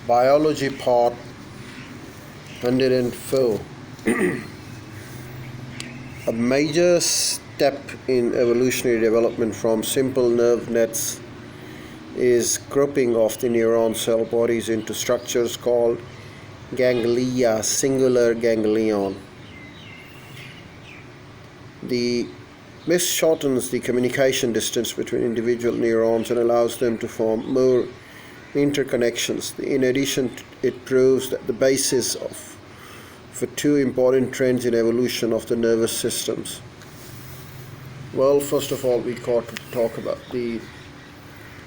Biology Part 104. A major step in evolutionary development from simple nerve nets is grouping of the neuron cell bodies into structures called ganglia, singular ganglion. This shortens the communication distance between individual neurons and allows them to form more interconnections. In addition, it proves that the basis for two important trends in evolution of the nervous systems. Well, first of all, we got to talk about the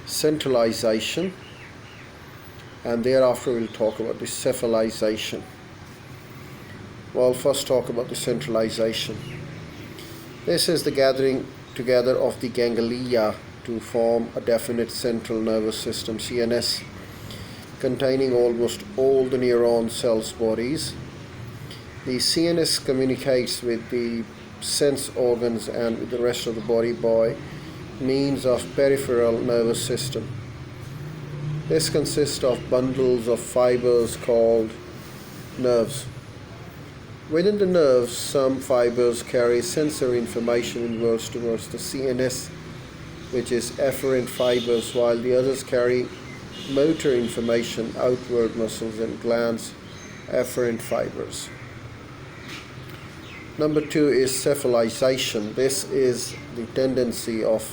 centralization, and thereafter we'll talk about the cephalization. Well, first talk about the centralization. This is the gathering together of the ganglia to form a definite central nervous system, CNS, containing almost all the neuron cells bodies. The CNS communicates with the sense organs and with the rest of the body by means of peripheral nervous system. This consists of bundles of fibers called nerves. Within the nerves, some fibers carry sensory information inwards towards the CNS, which is efferent fibers, while the others carry motor information outward, muscles and glands, efferent fibers. Number 2 is cephalization. This is the tendency of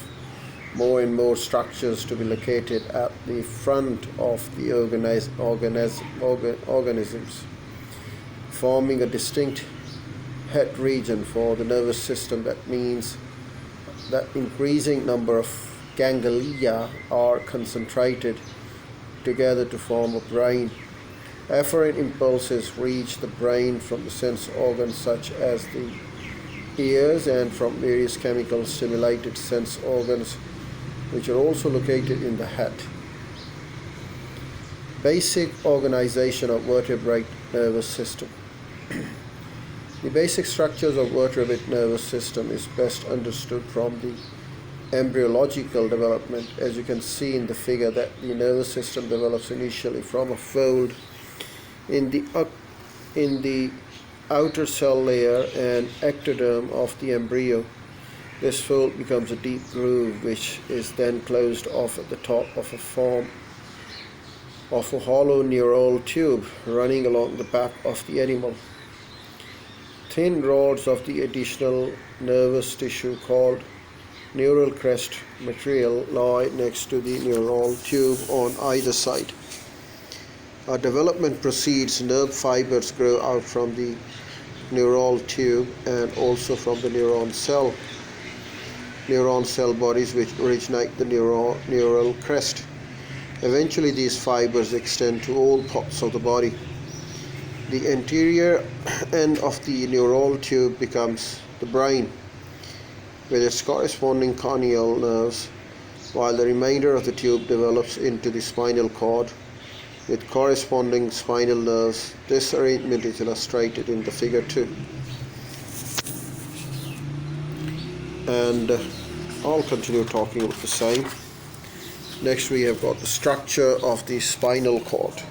more and more structures to be located at the front of the organisms, forming a distinct head region for the nervous system. That means that increasing number of ganglia are concentrated together to form a brain. Efferent impulses reach the brain from the sense organs such as the ears and from various chemical stimulated sense organs, which are also located in the head. Basic organization of vertebrate nervous system. The basic structures of vertebrate nervous system is best understood from the embryological development. As you can see in the figure, that the nervous system develops initially from a fold in the outer cell layer and ectoderm of the embryo. This fold becomes a deep groove, which is then closed off at the top of a form of a hollow neural tube running along the back of the animal. Thin rods of the additional nervous tissue called neural crest material lie next to the neural tube on either side. Our development proceeds. Nerve fibers grow out from the neural tube and also from the neuron cell bodies which originate the neural crest. Eventually these fibers extend to all parts of the body. The anterior end of the neural tube becomes the brain with its corresponding cranial nerves, while the remainder of the tube develops into the spinal cord with corresponding spinal nerves. This arrangement is illustrated in the figure 2. And I'll continue talking about the same. Next we have got the structure of the spinal cord.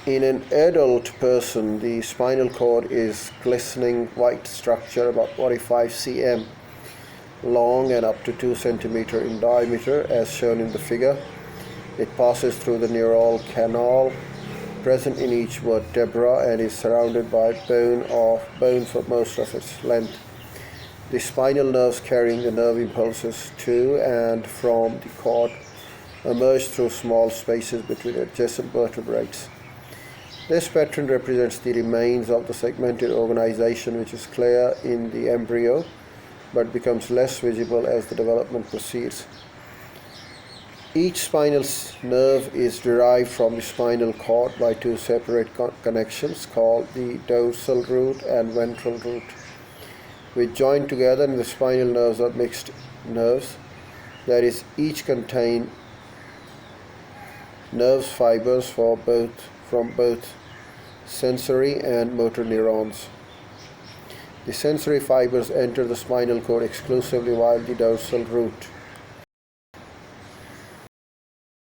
In an adult person, the spinal cord is glistening white structure about 45 cm long and up to 2 cm in diameter, as shown in the figure. It passes through the neural canal present in each vertebra and is surrounded by bone for most of its length. The spinal nerves carrying the nerve impulses to and from the cord emerge through small spaces between adjacent vertebrates. This pattern represents the remains of the segmented organization, which is clear in the embryo but becomes less visible as the development proceeds. Each spinal nerve is derived from the spinal cord by two separate connections called the dorsal root and ventral root, which join together, and the spinal nerves are mixed nerves, that is, each contain nerve fibers from both sensory and motor neurons. The sensory fibers enter the spinal cord exclusively, while the dorsal root